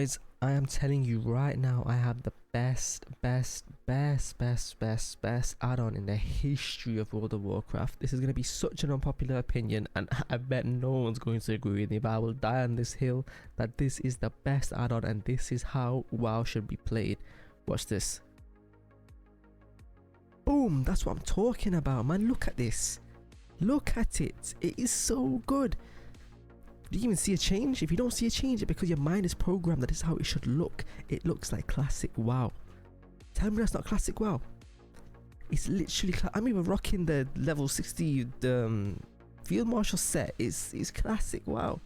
Guys, I am telling you right now, I have the best add-on in the history of World of Warcraft. This is going to be such an unpopular opinion, and I bet no one's going to agree with me, but I will die on this hill that this is the best add-on and this is how WoW should be played. Watch this. Boom, that's what I'm talking about, man. Look at this. Look at it. It is so good. Do you even see a change? If you don't see a change, it's because your mind is programmed that this is how it should look. It looks like classic WoW. Tell me that's not classic WoW. It's literally I'm even rocking the level 60 field marshal set. It's classic WoW.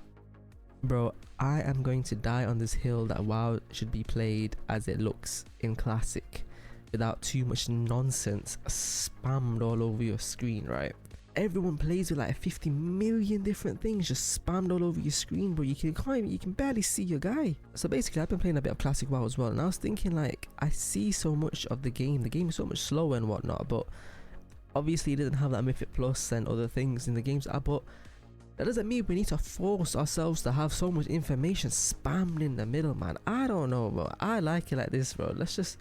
Bro, I am going to die on this hill that WoW should be played as it looks in classic, without too much nonsense spammed all over your screen, right? Everyone plays with like 50 million different things just spammed all over your screen, bro. You can barely see your guy. So basically, I've been playing a bit of classic WoW as well, and I was thinking, like, I see so much of the game is so much slower and whatnot, but obviously it doesn't have that Mythic Plus and other things in the games. But that doesn't mean we need to force ourselves to have so much information spammed in the middle, man. I don't know, bro. I like it like this, bro. Let's just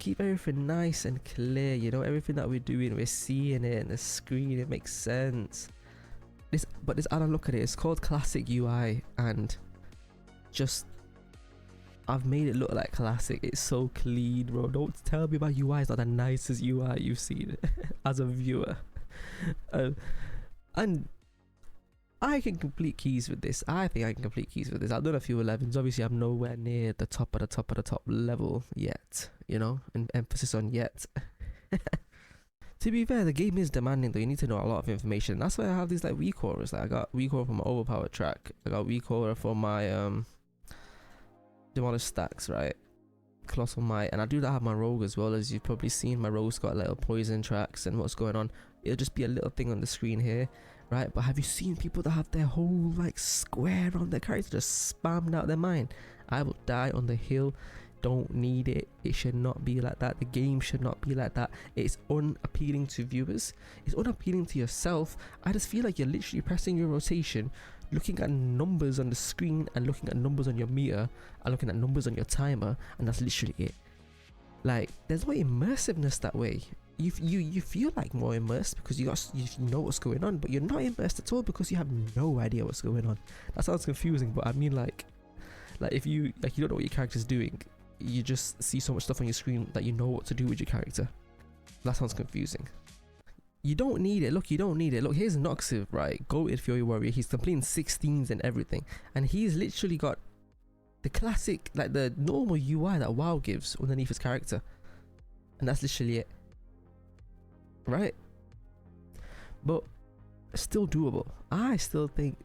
keep everything nice and clear, you know. Everything that we're doing, we're seeing it in the screen. It makes sense. But this add-on, look at it, it's called classic UI, and just I've made it look like classic. It's so clean, bro. Don't tell me about UI is not the nicest UI you've seen as a viewer. And I can complete keys with this. I think I can complete keys with this. I've done a few 11s. Obviously, I'm nowhere near the top of the top level yet, you know, and emphasis on yet. To be fair, the game is demanding though. You need to know a lot of information. That's why I have these like recallers. Like, I got recall for my overpowered track. I got recaller for my demolished stacks, right? Colossal might, and I do have my rogue as well. As you've probably seen, my rogue's got little poison tracks and what's going on. It'll just be a little thing on the screen here, right? But have you seen people that have their whole like square on their character just spammed out their mind? I will die on the hill. Don't need it. It should not be like that. The game should not be like that. It's unappealing to viewers. It's unappealing to yourself. I just feel like you're literally pressing your rotation, looking at numbers on the screen and looking at numbers on your meter and looking at numbers on your timer, and that's literally it. Like, there's no immersiveness that way. You feel like more immersed because you know what's going on, but you're not immersed at all because you have no idea what's going on. That sounds confusing, but I mean, like if you don't know what your character's doing, you just see so much stuff on your screen that you know what to do with your character. That sounds confusing. You don't need it. Look, you don't need it. Look, here's Noxiv, right? Goated Fury Warrior. He's completing 16s and everything, and he's literally got the classic, like the normal UI that WoW gives underneath his character, and that's literally it, right? But still doable. I still think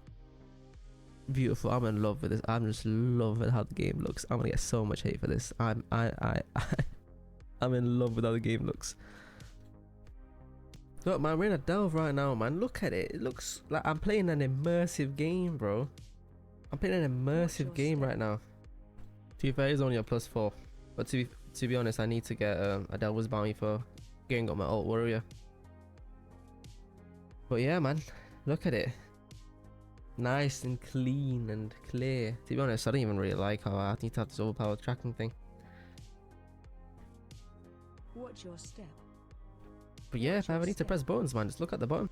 beautiful. I'm in love with this. I'm just loving how the game looks. I'm gonna get so much hate for this. I'm in love with how the game looks. Look, man, we're in a delve right now, man. Look at it. It looks like I'm playing an immersive game, bro. I'm playing an immersive game right now. To be fair, it's only a +4, but to be honest, I need to get a Devil's Bounty for getting up my alt warrior. But yeah, man, look at it. Nice and clean and clear. To be honest, I don't even really like how I need to have this overpowered tracking thing. Watch your step. But yeah, if I ever need to press buttons, man, just look at the button.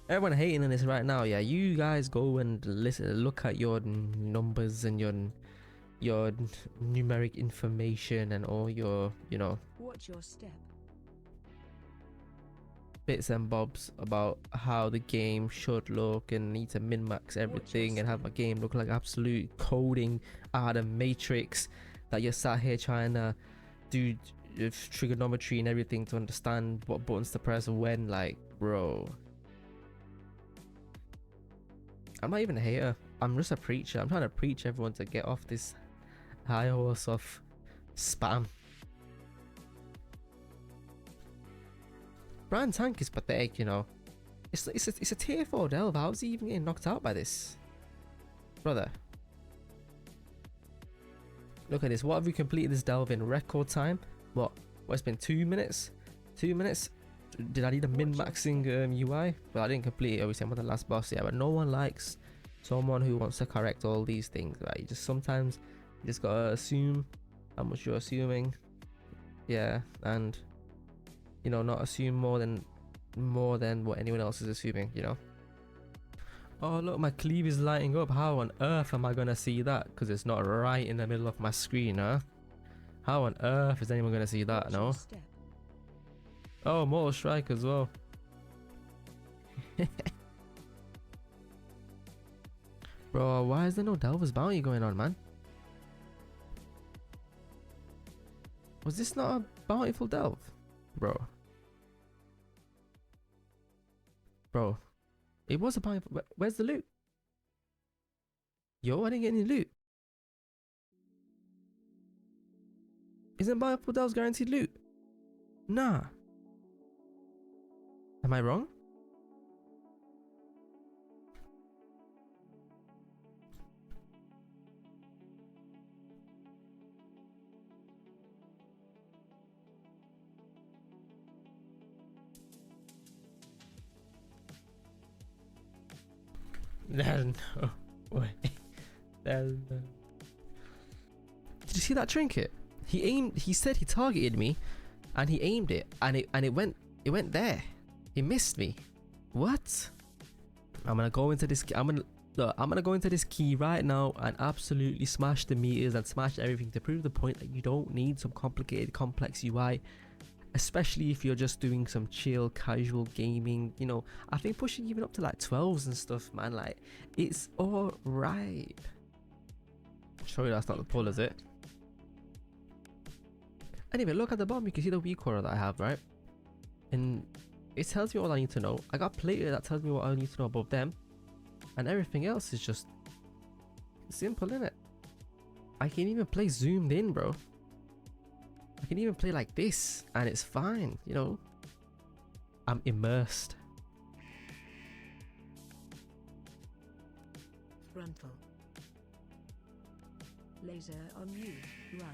Everyone hating on this right now, yeah, you guys go and look at your numbers and your numeric information and all your, you know, Watch your step. bits and bobs about how the game should look, and need to min-max everything and have my game look like absolute coding out of Matrix, that you're sat here trying to do trigonometry and everything to understand what buttons to press when. Like, bro, I'm not even a hater, I'm just a preacher. I'm trying to preach everyone to get off this high horse of spam. Brand Tank is pathetic, you know. It's a tier 4 delve. How's he even getting knocked out by this, brother? Look at this. What have we completed this delve in record time? What it's been 2 minutes? 2 minutes? Did I need a min-maxing UI? Well, I didn't complete it, obviously I'm on the last boss, yeah, but no one likes someone who wants to correct all these things, right? You just sometimes You just gotta assume how much you're assuming. Yeah, and you know, not assume more than what anyone else is assuming, you know. Oh look, my cleave is lighting up. How on earth am I gonna see that? Because it's not right in the middle of my screen, huh? How on earth is anyone gonna see that? Watch No. your step. Oh, Mortal Strike as well. Bro, why is there no Delver's Bounty going on, man? Was this not a bountiful delve? Bro. Bro. It was a bountiful. Where's the loot? Yo, I didn't get any loot. Isn't bountiful delves guaranteed loot? Nah. Am I wrong? There's no way. There's no... Did you see that trinket? He said he targeted me and he aimed it and it went there. He missed me. What? I'm gonna go into this key right now and absolutely smash the meters and smash everything to prove the point that you don't need some complicated complex UI, especially if you're just doing some chill casual gaming. You know, I think pushing even up to like 12s and stuff, man, like it's all right. Surely that's not the pull, is it? Anyway, look at the bottom, you can see the weak aura that I have, right? And it tells me all I need to know. I got plated that tells me what I need to know above them, and everything else is just simple, innit? I can even play zoomed in, bro. I can even play like this and it's fine, you know. I'm immersed. Frontal. Laser on you. Run.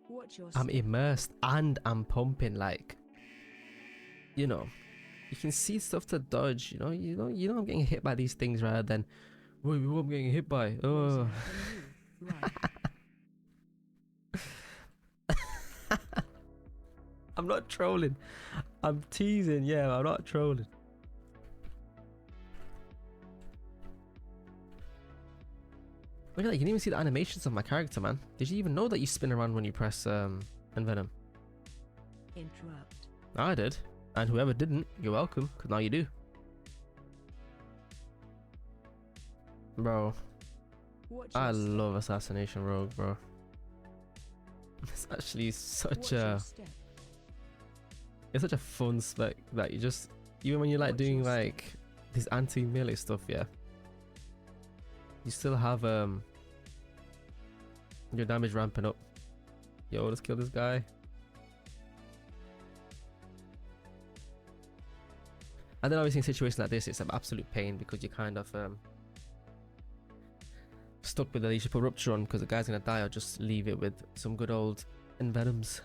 Watch your I'm step. immersed and I'm pumping, like, you know. You can see stuff to dodge, you know. I'm getting hit by these things rather than, wait, what I'm getting hit by? Laser Oh. on you. Run. I'm not trolling. I'm teasing. Yeah, I'm not trolling. Look at that. You can even see the animations of my character, man. Did you even know that you spin around when you press Envenom? Interrupt. I did. And whoever didn't, you're welcome, because now you do. Bro, Watch your I step. love Assassination Rogue, bro. It's actually such Watch a... your step. It's such a fun spec that you just... Even when you're like Watch doing your step. like this anti-melee stuff, yeah. You still have your damage ramping up. Yo, let's kill this guy. And then obviously in situations like this, it's an absolute pain because you're kind of stuck with it. You should put Rupture on because the guy's gonna die, or just leave it with some good old Envenoms.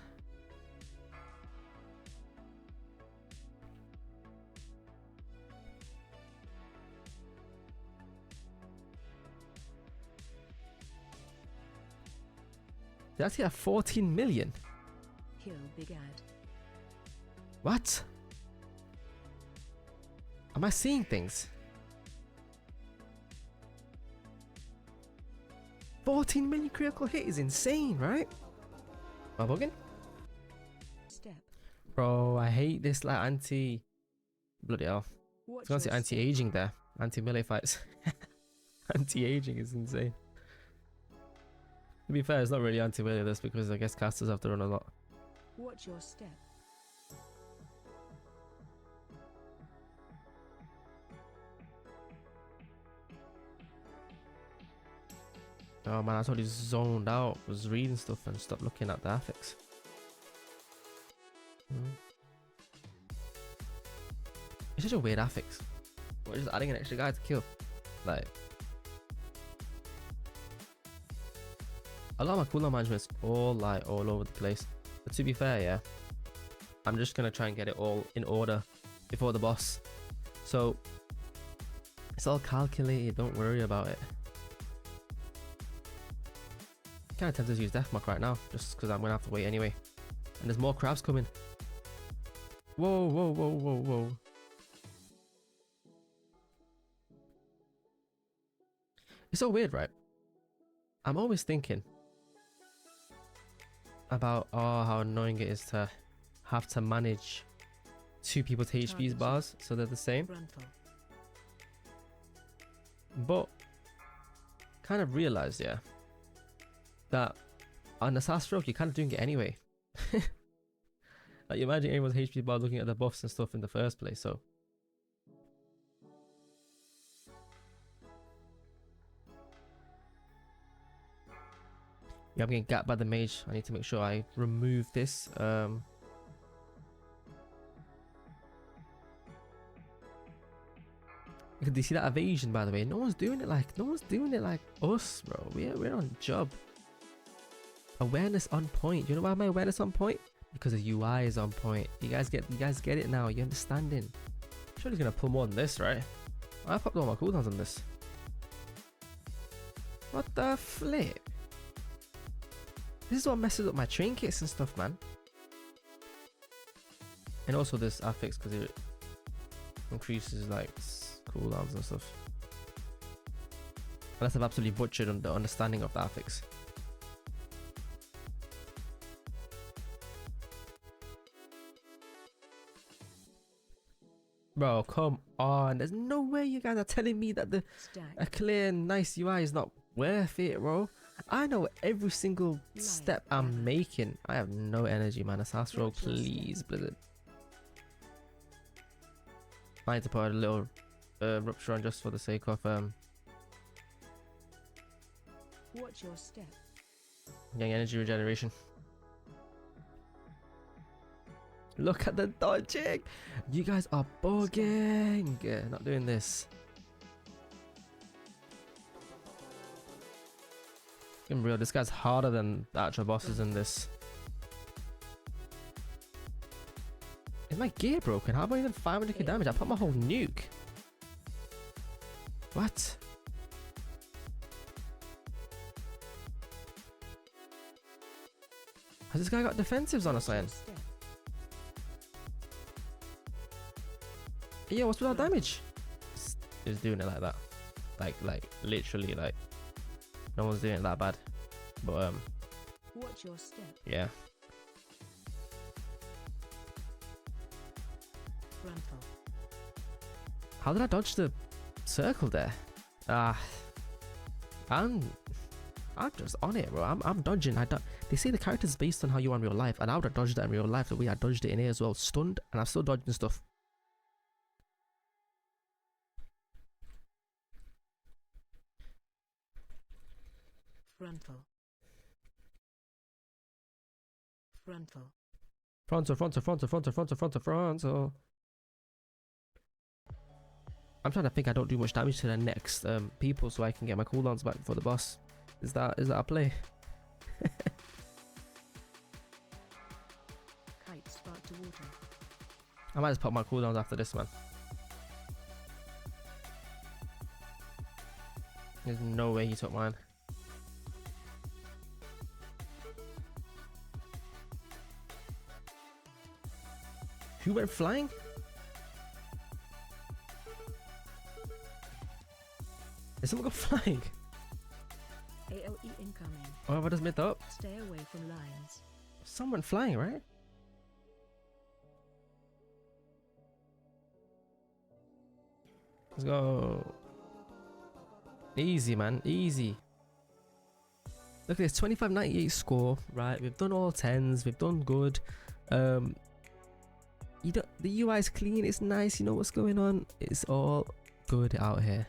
They actually have 14 million. Kill Big Ad. What? Am I seeing things? 14 million critical hit is insane, right? Am I bugging? Step. Bro, I hate this like anti... Bloody hell. I Watch was gonna say your step. anti-aging there. Anti-melee fights. Anti-aging is insane. To be fair, it's not really anti-melee this because I guess casters have to run a lot. Watch your step. Oh man, I totally zoned out, was reading stuff and stopped looking at the affix. It's such a weird affix. We're just adding an extra guy to kill. Like, a lot of my cooldown management's all like all over the place. But to be fair, yeah, I'm just gonna try and get it all in order before the boss. So it's all calculated, don't worry about it. Kind of tempted to use Deathmark right now, just because I'm gonna have to wait anyway. And there's more crabs coming. Whoa, whoa, whoa, whoa, whoa. It's so weird, right? I'm always thinking about how annoying it is to have to manage two people's HP's bars so they're the same. But kind of realized, yeah, that on the Assassin Rogue you're kind of doing it anyway. Like, you imagine everyone's HP bar looking at the buffs and stuff in the first place, so. Yeah, I'm getting gapped by the mage. I need to make sure I remove this. Do you see that evasion, by the way? No one's doing it like us, bro. We're on job. Awareness on point. You know why my awareness on point? Because the UI is on point. You guys get it now. You're understanding. Surely he's gonna pull more than this, right? I popped all my cooldowns on this. What the flip? This is what messes up my trinkets and stuff, man. And also this affix, because it increases like cooldowns and stuff. Unless I've absolutely butchered on the understanding of the affix. Bro, come on. There's no way you guys are telling me that a clear, nice UI is not worth it, bro. I know every single step I'm making. I have no energy, man. Assassin Rogue, please, Blizzard. I need to put a little rupture on just for the sake of Watch your step. getting energy regeneration. Look at the dodging. You guys are bugging. Not doing this. I'm real. This guy's harder than the actual bosses in this. Is my gear broken? How am I even 500k damage? I put my whole nuke. What? Has this guy got defensives on or something? Yeah, what's with our damage? It's doing it like that. Like literally, like no one's doing it that bad. But watch your step. Yeah. Frontal. How did I dodge the circle there? I'm just on it, bro. I'm dodging. They say the character's based on how you are in real life, and I would have dodged that in real life the way I dodged it in here as well. Stunned, and I'm still dodging stuff. Frontal. Frontal. Frontal. I'm trying to think I don't do much damage to the next people so I can get my cooldowns back for the boss. Is that a play? Kite spark to water. I might just pop my cooldowns after this, man. There's no way he took mine. Who went flying? Did someone go flying? AOE incoming. Oh, have I just made up? Stay away from lines. Someone flying, right? Let's go. Easy, man. Easy. Look at this. 2598 score. Right. We've done all 10s. We've done good. The UI is clean. It's nice. You know what's going on. It's all good out here.